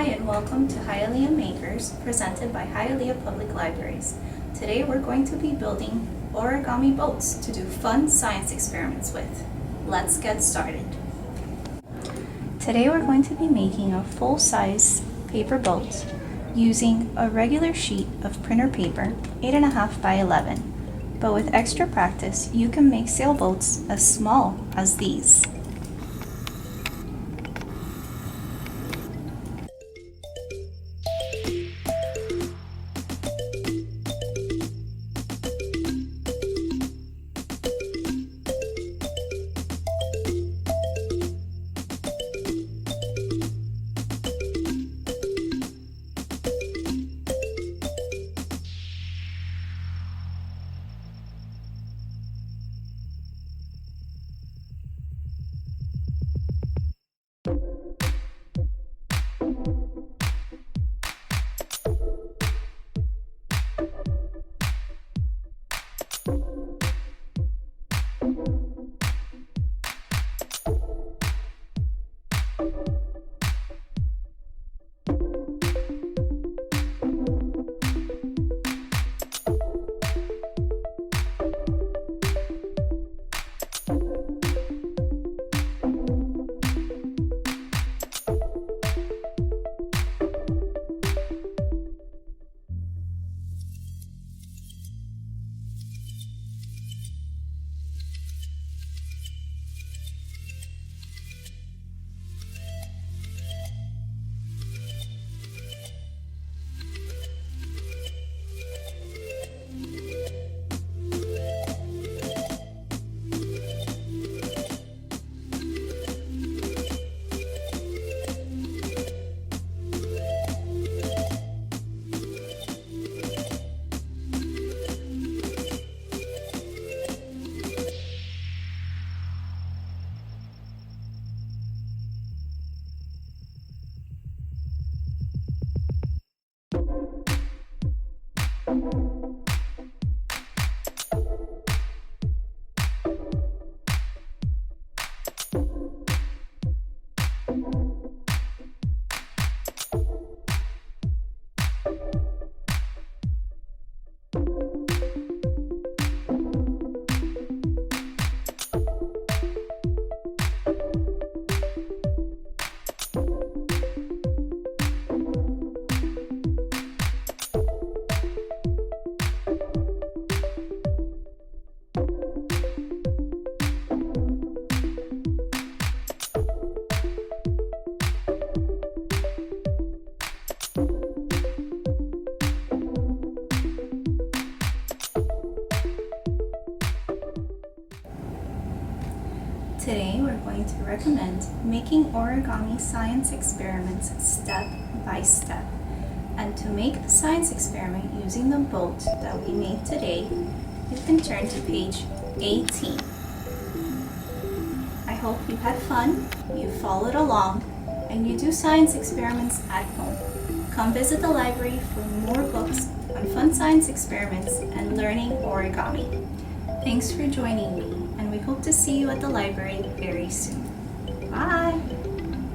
Hi and welcome to Hialeah Makers, presented by Hialeah Public Libraries. Today we're going to be building origami boats to do fun science experiments with. Let's get started. Today we're going to be making a full-size paper boat using a regular sheet of printer paper, 8.5 by 11. But with extra practice, you can make sailboats as small as these. Today we're going to recommend making origami science experiments step by step. And to make the science experiment using the boat that we made today, you can turn to page 18. I hope you had fun, you followed along, and you do science experiments at home. Come visit the library for more books on fun science experiments and learning origami. Thanks for joining me, and we hope to see you at the library very soon. Bye!